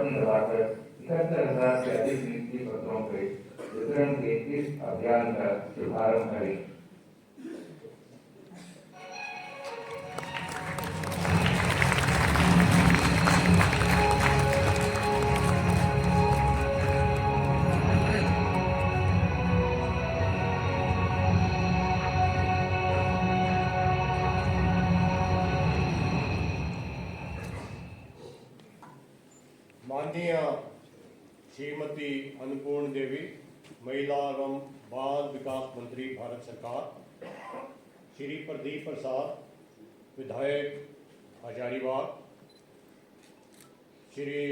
विज्ञापन लगाकर 71,000 से अधिक नियुक्ति पत्रों के वितरण के इस अभियान का शुभारंभ करें। माननीय श्रीमती अन्नपूर्ण देवी, महिला एवं बाल विकास मंत्री भारत सरकार, श्री प्रदीप प्रसाद, विधायक हजारीबाग, श्री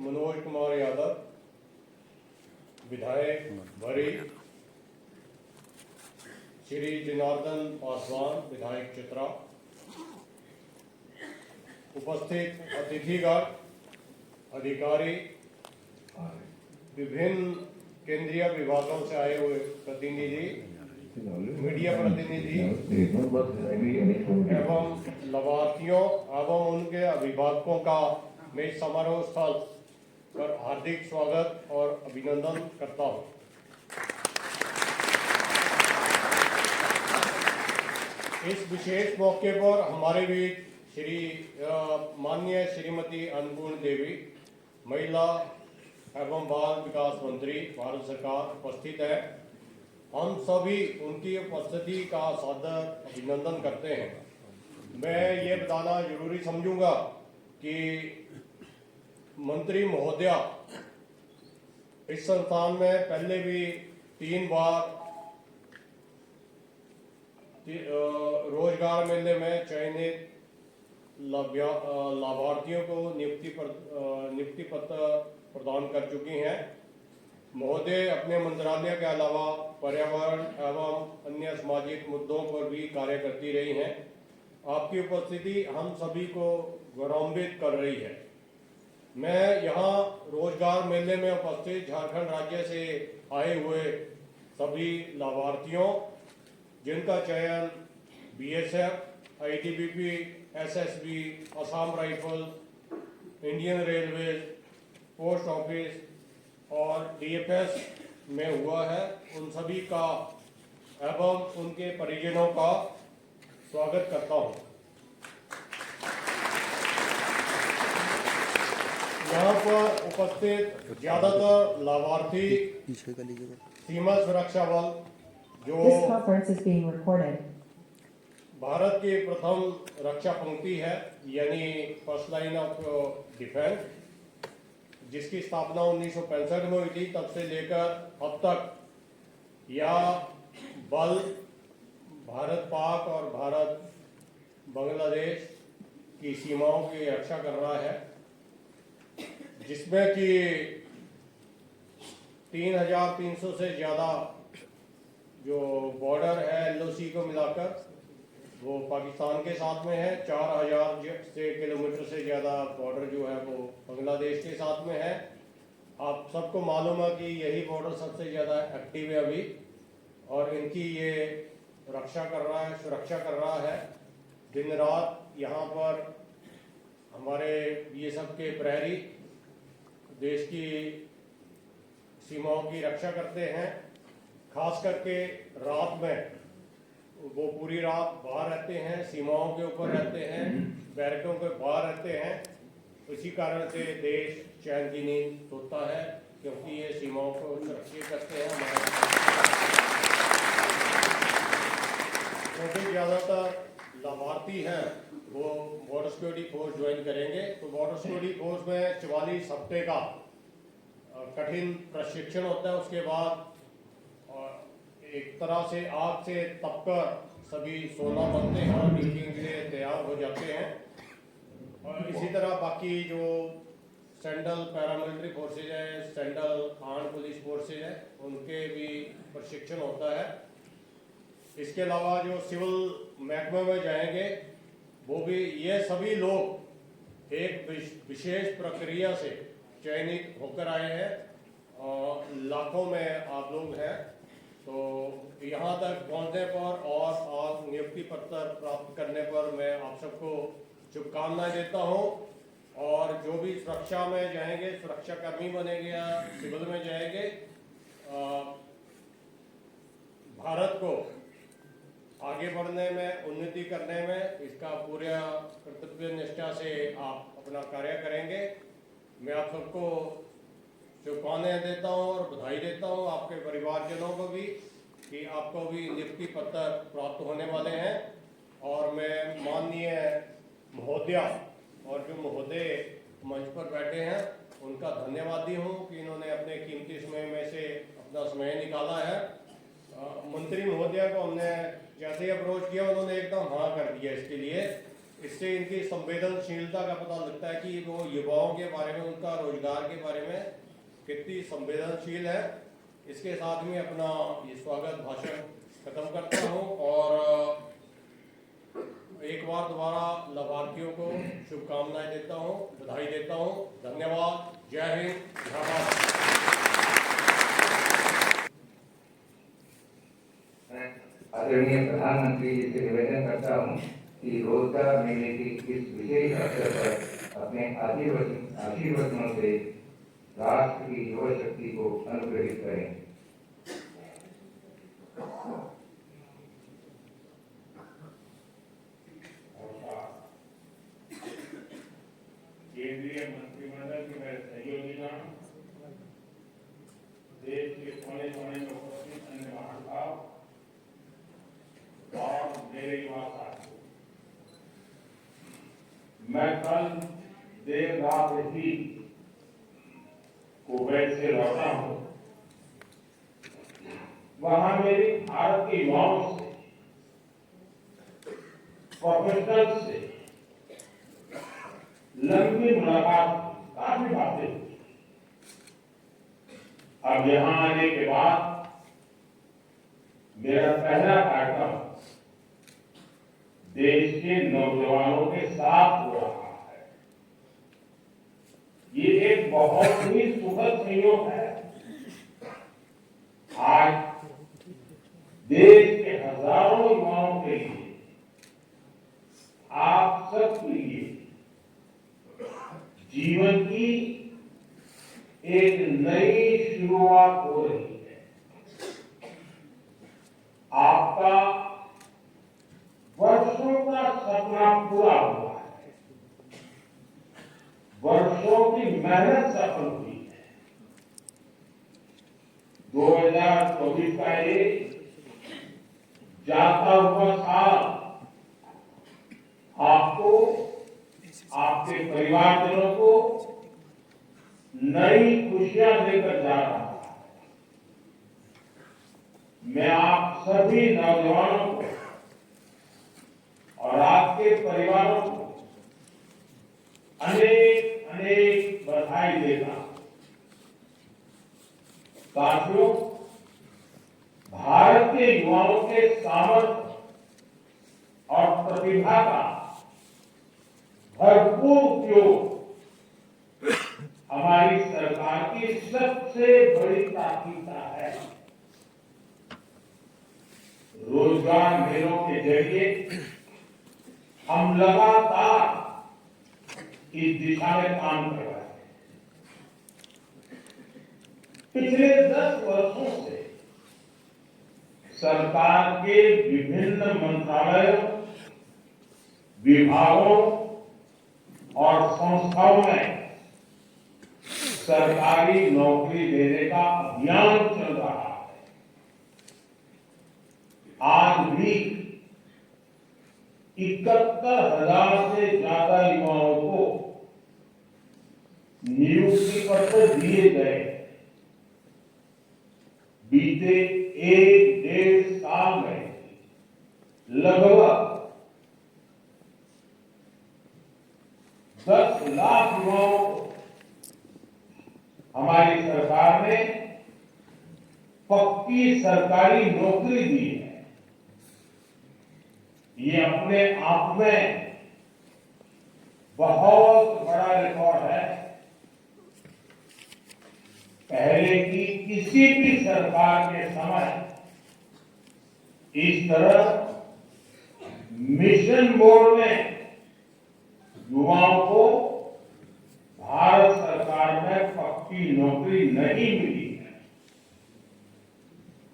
मनोज कुमार यादव, विधायक भरी, श्री जनार्दन पासवान, विधायक चित्रा, उपस्थित अतिथिगण, अधिकारी, विभिन्न केंद्रीय विभागों से आए हुए प्रतिनिधि, मीडिया प्रतिनिधि एवं लाभार्थियों एवं उनके अभिभावकों का मैं समारोह स्थल पर हार्दिक स्वागत और अभिनंदन करता हूं। इस विशेष मौके पर हमारे बीच माननीय श्रीमती अन्नपूर्ण देवी, महिला एवं बाल विकास मंत्री भारत सरकार उपस्थित है। हम सभी उनकी उपस्थिति का सादर अभिनंदन करते हैं। मैं ये बताना जरूरी समझूंगा कि मंत्री महोदया इस संस्थान में पहले भी 3 बार रोजगार मेले में चयनित लाभार्थियों को नियुक्ति पत्र प्रदान कर चुकी हैं। महोदय अपने मंत्रालय के अलावा पर्यावरण एवं अन्य सामाजिक मुद्दों पर भी कार्य करती रही हैं। आपकी उपस्थिति हम सभी को गौरवान्वित कर रही है। मैं यहाँ रोजगार मेले में उपस्थित झारखंड राज्य से आए हुए सभी लाभार्थियों, जिनका चयन BSF, ITBP, SSB, Assam rifle, Indian railway, post office और DFS में हुआ है, उन सभी का एवं उनके परिजनों का स्वागत करता हूं। यहाँ पर उपस्थित ज्यादातर लाभार्थी सीमा सुरक्षा बल, जो भारत की प्रथम रक्षा पंक्ति है, यानी फर्स्ट लाइन ऑफ डिफेंस, जिसकी स्थापना 1965 में हुई थी। तब से लेकर अब तक यह बल भारत पाक और भारत बांग्लादेश की सीमाओं की रक्षा कर रहा है, जिसमें कि 3,300 से ज़्यादा जो बॉर्डर है LOC को मिलाकर वो पाकिस्तान के साथ में है। 4,000 किलोमीटर से ज़्यादा बॉर्डर जो है वो बांग्लादेश के साथ में है। आप सबको मालूम है कि यही बॉर्डर सबसे ज़्यादा एक्टिव है अभी, और इनकी ये रक्षा कर रहा है, सुरक्षा कर रहा है। दिन रात यहाँ पर हमारे ये सब के प्रहरी देश की सीमाओं की रक्षा करते हैं। खास करके रात में वो पूरी रात बाहर रहते हैं, सीमाओं के ऊपर रहते हैं, बैरकों के बाहर रहते हैं। इसी कारण से देश चैन की नींद सोता है, क्योंकि ये सीमाओं को सुरक्षित करते हैं। क्योंकि ज़्यादातर लाभार्थी हैं वो बॉर्डर सिक्योरिटी फोर्स ज्वाइन करेंगे, तो बॉर्डर सिक्योरिटी फोर्स में 44 हफ्ते का कठिन प्रशिक्षण होता है। उसके बाद एक तरह से आग से तपकर सभी सोना बनते हैं और मीटिंग के लिए तैयार हो जाते हैं। और इसी तरह बाकी जो सेंट्रल पैरामिलिट्री फोर्सेज है, सेंट्रल आर्म्ड पुलिस फोर्सेज है, उनके भी प्रशिक्षण होता है। इसके अलावा जो सिविल महकमे में जाएंगे वो भी, ये सभी लोग एक विशेष प्रक्रिया से चयनित होकर आए हैं। लाखों में आप लोग हैं, तो यहाँ तक पहुँचने पर और आप नियुक्ति पत्र प्राप्त करने पर मैं आप सबको शुभकामनाएं देता हूं। और जो भी सुरक्षा में जाएंगे, सुरक्षा कर्मी बनेंगे या सिविल में जाएंगे, भारत को आगे बढ़ने में, उन्नति करने में इसका पूरा कर्तव्य निष्ठा से आप अपना कार्य करेंगे। मैं आप सबको शुभकामनाएं देता हूं और बधाई देता हूं, आपके परिवारजनों को भी, कि आपको भी नियुक्ति पत्र प्राप्त होने वाले हैं। और मैं माननीय महोदया और जो महोदय मंच पर बैठे हैं उनका धन्यवादी हूं कि इन्होंने अपने कीमती समय में से अपना समय निकाला है। मंत्री महोदया को हमने जैसे ही अप्रोच किया, उन्होंने एकदम हाँ कर दिया इसके लिए। इससे इनकी संवेदनशीलता का पता लगता है कि वो युवाओं के बारे में, उनका रोजगार के बारे में कितनी संवेदनशील है। इसके साथ में अपना ये स्वागत भाषण खत्म करता हूँ और एक बार दोबारा लाभार्थियों को शुभकामनाएं देता हूँ, बधाई देता हूँ। धन्यवाद। जय हिंद, जय भारत। आदरणीय प्रधानमंत्री जी से निवेदन करता हूं कि रोजगार मेले के इस विशेष अवसर पर अपने आशीर्वचनों से राष्ट्र की युवा शक्ति को अनुप्रेरित करें। केंद्रीय मंत्रिमंडल के मेरे सहयोगीगण, देश के कोने कोने में उपस्थित अन्य महानुभाव और मेरे युवा साथियों, मैं कल देर रात ही कुवैत से लौटा हूं। वहां मेरी भारत के युवाओं से, प्रोफेशनल से लंबी मुलाकात, काफी बातें हुई। अब यहां आने के बाद मेरा पहला कार्यक्रम देश के नौजवानों के साथ हो रहा है। ये एक बहुत ही सुखद संयोग है। आज देश के हजारों युवाओं के लिए, आप सबके लिए जीवन की एक नई शुरुआत हो रही है। आपका वर्षों का सपना पूरा हुआ है, वर्षों की मेहनत सफल हुई है। 2024 का ये जाता हुआ साल आपको, आपके परिवारजनों को नई खुशियां देकर जा रहा है। मैं आप सभी नौजवानों को और आपके परिवारों को अनेक अनेक बधाई देता हूं। साथियों, भारत के युवाओं के सामर्थ्य और प्रतिभा का भरपूर उपयोग हमारी सरकार की सबसे बड़ी प्राथमिकता है। रोजगार मेलों के जरिए हम लगातार इस दिशा में काम कर रहे हैं। पिछले 10 वर्षों से सरकार के विभिन्न मंत्रालयों, विभागों और संस्थाओं में सरकारी नौकरी देने का अभियान चल रहा है। आज भी 71,000 से ज्यादा युवाओं को नियुक्ति पत्र दिए गए। बीते 1-1.5 साल में लगभग 10 लाख युवाओं को हमारी सरकार ने पक्की सरकारी नौकरी दी है। ये अपने आप में बहुत बड़ा रिकॉर्ड है। पहले की किसी भी सरकार के समय इस तरह मिशन मोड में युवाओं को भारत सरकार में पक्की नौकरी नहीं मिली है,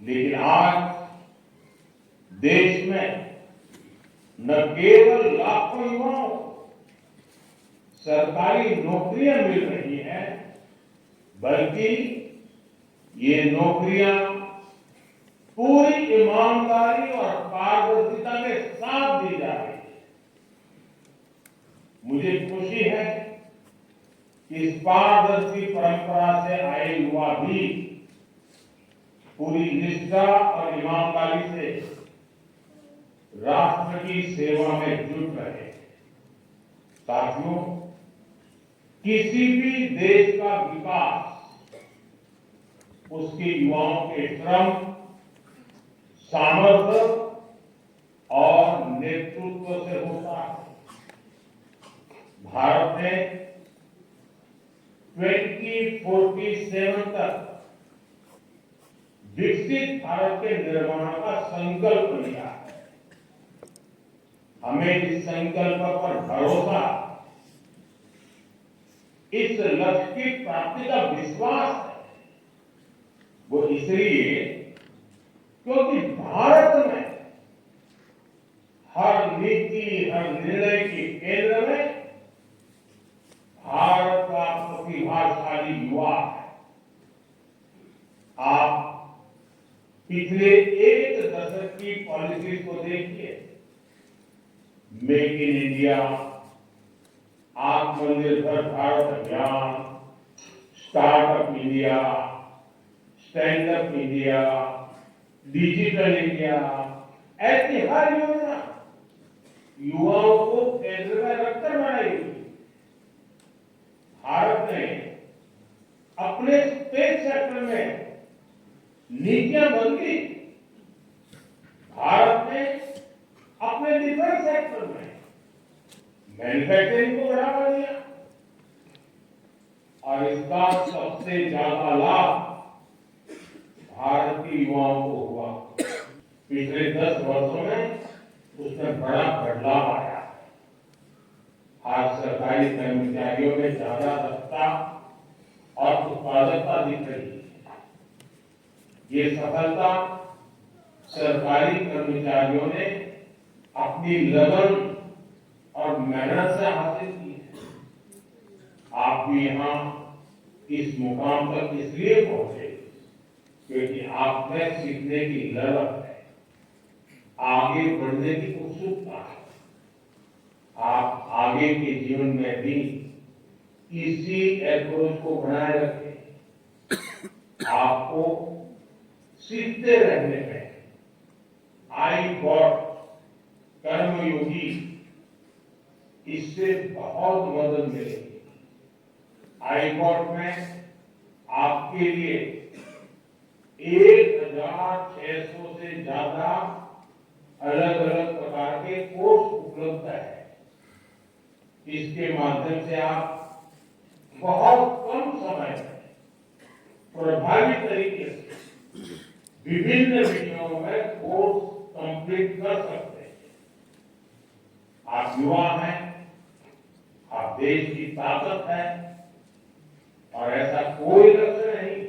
लेकिन आज देश में न केवल लाखों युवाओं को सरकारी नौकरियां मिल रही हैं, बल्कि ये नौकरियां पूरी ईमानदारी और पारदर्शिता के साथ दी जा रही है। मुझे खुशी है कि इस पारदर्शी परंपरा से आए युवा भी पूरी निष्ठा और ईमानदारी से राष्ट्र की सेवा में जुट रहे हैं। साथियों, किसी भी देश का विकास उसके युवाओं के श्रम, सामर्थ्य और नेतृत्व से होता है। भारत ने 2047 तक विकसित भारत के निर्माण का संकल्प लिया है। हमें इस संकल्प पर भरोसा, इस लक्ष्य की प्राप्ति का विश्वास है। वो इसलिए क्योंकि भारत में हर नीति, हर निर्णय के केंद्र में भारत का प्रतिभाशाली युवा है। आप पिछले एक दशक की पॉलिसी को देखिए। मेक इन इंडिया, आत्मनिर्भर भारत अभियान, startup India, stand up India, digital India, ऐसी हर योजना युवाओं को केंद्र में रखकर बनाई गई। भारत ने अपने स्पेस सेक्टर में नीतियां बदली। भारत ने अपने डिफेंस सेक्टर में मैन्युफैक्चरिंग को बढ़ावा दिया और इसका सबसे ज्यादा लाभ भारत के युवाओं को हुआ। पिछले 10 वर्षों में उसमें बड़ा बदलाव आया। आज सरकारी कर्मचारियों में ज्यादा दक्षता और उत्पादकता दिख रही है। ये सफलता सरकारी कर्मचारियों ने अपनी लगन और मेहनत से हासिल की है। आप भी यहाँ इस मुकाम तक इसलिए पहुंचे क्योंकि आप में सीखने की ललक है, आगे बढ़ने की उत्सुकता है। आप आगे के जीवन में भी इसी अप्रोच को बनाए रखें। आपको सीखते रहने में iGOT कर्मयोगी इससे बहुत मदद मिलेगी। iGOT में आपके लिए 1600 से ज्यादा अलग अलग प्रकार के कोर्स उपलब्ध है। इसके माध्यम से आप बहुत कम समय में प्रभावी तरीके से विभिन्न विषयों में कोर्स कंप्लीट कर सकते हैं। आप युवा हैं, आप देश की ताकत है और ऐसा कोई लक्ष्य नहीं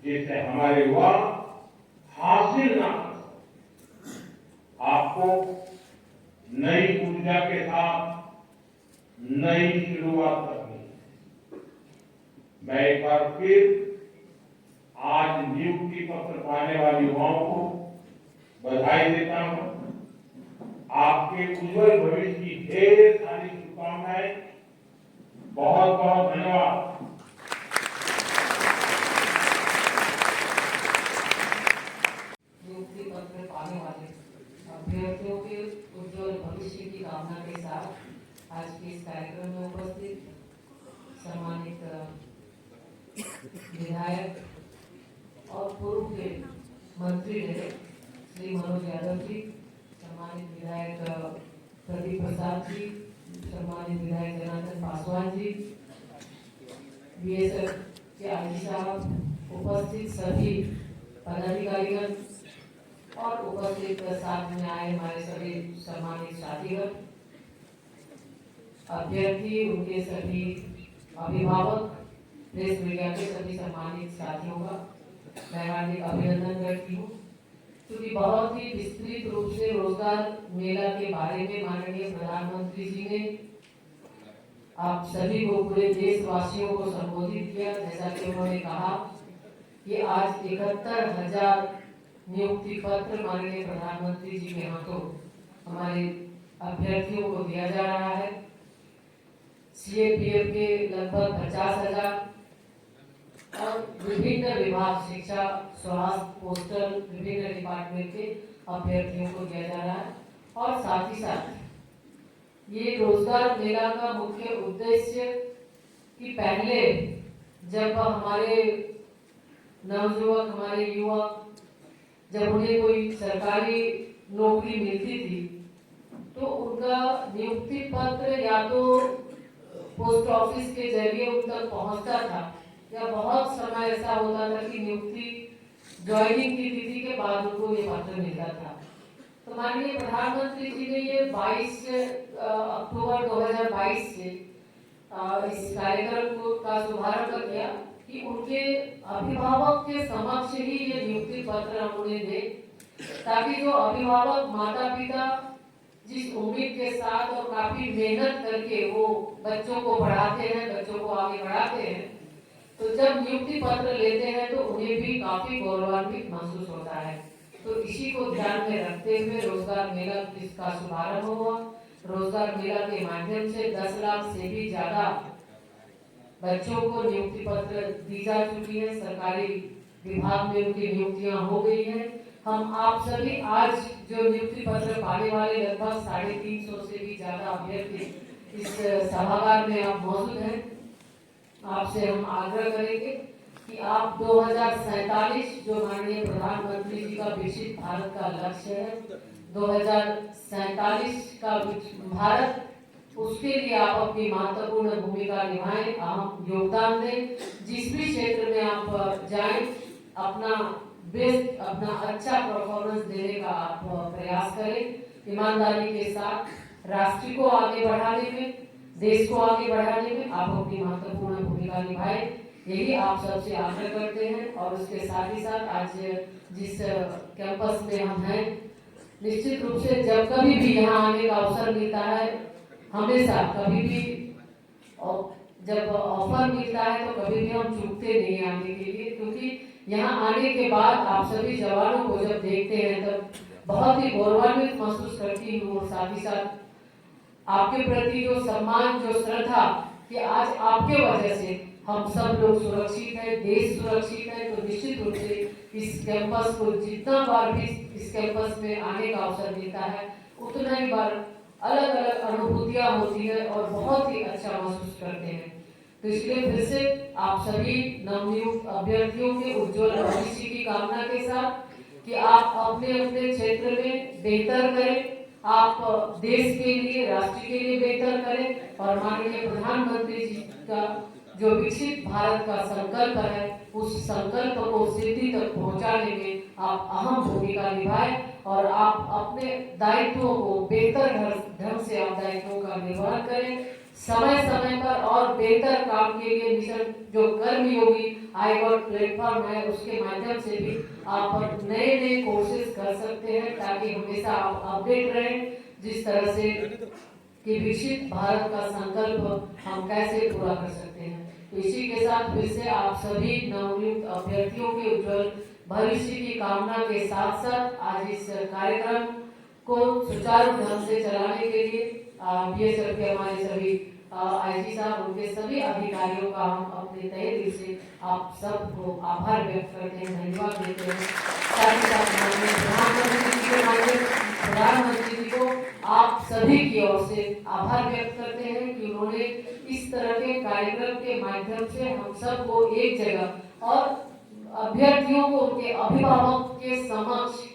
जिसे हमारे युवा हासिल ना कर सके। आपको नई ऊर्जा के साथ नई शुरुआत करनी है। मैं एक बार फिर आज नियुक्ति पत्र पाने वाले युवाओं को बधाई देता हूं। आपके उज्जवल भविष्य की ढेर सारी शुभकामनाएं। बहुत बहुत धन्यवाद। नियुक्ति पत्र पाने वाले अभ्यर्थियों के उज्जवल भविष्य की कामना के साथ आज के इस कार्यक्रम में उपस्थित सम्मानित विधायक और पूर्व के मंत्री रहे श्री मनोज यादव जी, सम्मानित विधायक प्रदीप प्रसाद जी, सम्मानित विधायक जनार्दन पासवान जी, बीएसएफ के आईजी साहब, उपस्थित सभी पदाधिकारीगण और उपस्थित साथ में आए हमारे सभी सम्मानित साथीगण। अभ्यर्थी, उनके सभी अभिभावक, प्रेस मीडिया के सभी सम्मानित साथियों का मैं हार्दिक अभिनंदन करती हूँ, क्योंकि बहुत ही विस्तृत रूप से रोजगार मेला के बारे में माननीय प्रधानमंत्री जी ने आप सभी को, पूरे देशवासियों को संबोधित किया। जैसा कि उन्होंने कहा कि आज 71,000 नियुक्ति पत्र माननीय प्रधानमंत्री जी के हाथों हमारे अभ्यर्थियों को दिया जा रहा है। सीएपीएफ के लगभग 50,000 और विभिन्न विभाग, शिक्षा, स्वास्थ्य, पोस्टल, विभिन्न डिपार्टमेंट के अभ्यर्थियों को दिया जा रहा है। और साथ ही साथ ये रोजगार मेला का मुख्य उद्देश्य कि पहले जब हमारे नवयुवक, हमारे युवा, जब उन्हें कोई सरकारी नौकरी मिलती थी तो उनका नियुक्ति पत्र या तो पोस्ट ऑफिस के जरिए उन तक पहुंचता था, या बहुत समय ऐसा होता था कि नियुक्ति ज्वाइनिंग की तिथि के बाद उनको ये पत्र मिलता था। तो माननीय प्रधानमंत्री जी ने ये 22 अक्टूबर 2022 से इस कार्यक्रम का शुभारंभ किया कि उनके अभिभावक के समक्ष ही ये नियुक्ति पत्र हम उन्हें दें, ताकि जो अभिभावक, माता पिता जिस उम्मीद के साथ और काफी मेहनत करके वो बच्चों को पढ़ाते हैं, बच्चों को आगे बढ़ाते हैं, तो जब नियुक्ति पत्र लेते हैं तो उन्हें भी काफी गौरवान्वित महसूस होता है। तो इसी को ध्यान में रखते हुए रोजगार मेला इसका शुभारंभ हुआ। रोजगार मेला के माध्यम से 10 लाख से भी ज्यादा बच्चों को नियुक्ति पत्र दी जा चुकी है। सरकारी विभाग में उनकी नियुक्तियां हो गई हैं। हम आप सभी आज जो नियुक्ति पत्र पाने वाले लगभग 350 से भी ज्यादा अभ्यर्थी इस सभागार में आप मौजूद हैं। आपसे हम आग्रह करेंगे कि आप 2047 जो माननीय प्रधानमंत्री जी का विकसित भारत का लक्ष्य है, 2047 का भारत, उसके लिए आप अपनी महत्वपूर्ण भूमिका निभाएं, अहम योगदान दें। जिस भी क्षेत्र में आप जाएं, अपना बेस्ट, अपना अच्छा परफॉर्मेंस देने का आप प्रयास करें। ईमानदारी के साथ राष्ट्र को आगे बढ़ाने में, देश को आगे बढ़ाने में आप अपनी महत्वपूर्ण भूमिका निभाएं, यही आप सबसे आग्रह करते हैं। और उसके साथ ही साथ आज जिस कैंपस में हम हैं, निश्चित रूप से जब कभी भी यहाँ आने का अवसर मिलता है, हमेशा कभी भी जब ऑफर मिलता है तो कभी भी हम चूकते नहीं आने के लिए, क्योंकि यहाँ आने के बाद आप सभी जवानों को जब देखते हैं तब बहुत ही गौरवान्वित महसूस करती हूँ। और साथ ही साथ आपके प्रति जो सम्मान, जो श्रद्धा कि आज आपके वजह से हम सब लोग सुरक्षित है, देश सुरक्षित है, तो निश्चित रूप से इस कैंपस को जितना बार भी इस कैंपस में आने का अवसर मिलता है, उतना ही बार अलग अलग अनुभूतियां होती है और बहुत ही अच्छा महसूस करते हैं। तो इसलिए फिर से आप सभी नवनियुक्त अभ्यर्थियों के उज्जवल भविष्य की कामना के साथ कि आप अपने अपने क्षेत्र में बेहतर करें, आप देश के लिए, राष्ट्र के लिए बेहतर करें, और माननीय प्रधानमंत्री जी का जो विकसित भारत का संकल्प है, उस संकल्प को सिद्धि तक पहुंचाने में आप अहम भूमिका निभाएं और आप अपने दायित्वों को बेहतर ढंग से आप दायित्वों का निर्वहन करें। समय समय पर और बेहतर काम के लिए मिशन जो कर्मयोगी आईगॉट प्लेटफॉर्म है, उसके माध्यम से भी आप नए नए कोर्सेज कर सकते हैं, ताकि हमेशा आप अपडेट रहें, जिस तरह से कि विकसित भारत का संकल्प हम कैसे पूरा कर सकते हैं। तो इसी के साथ फिर से आप सभी नवनियुक्त अभ्यर्थियों के उज्जवल भविष्य की कामना के साथ साथ आज इस कार्यक्रम को सुचारू ढंग से चलाने के लिए बीएसएफ के हमारे सभी आईजी साहब, उनके सभी अधिकारियों का हम अपने तहे दिल से आप सबको आभार व्यक्त करते हैं, धन्यवाद देते हैं। साथ ही साथ माननीय प्रधानमंत्री जी के माध्यम प्रधानमंत्री जी को आप सभी की ओर से आभार व्यक्त करते हैं कि उन्होंने इस तरह के कार्यक्रम के माध्यम से हम सबको एक जगह और अभ्यर्थियों को उनके अभिभावक के समक्ष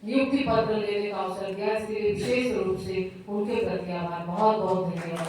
नियुक्ति पत्र लेने का अवसर दिया। इसके लिए विशेष रूप से उनके प्रति आभार, बहुत बहुत धन्यवाद।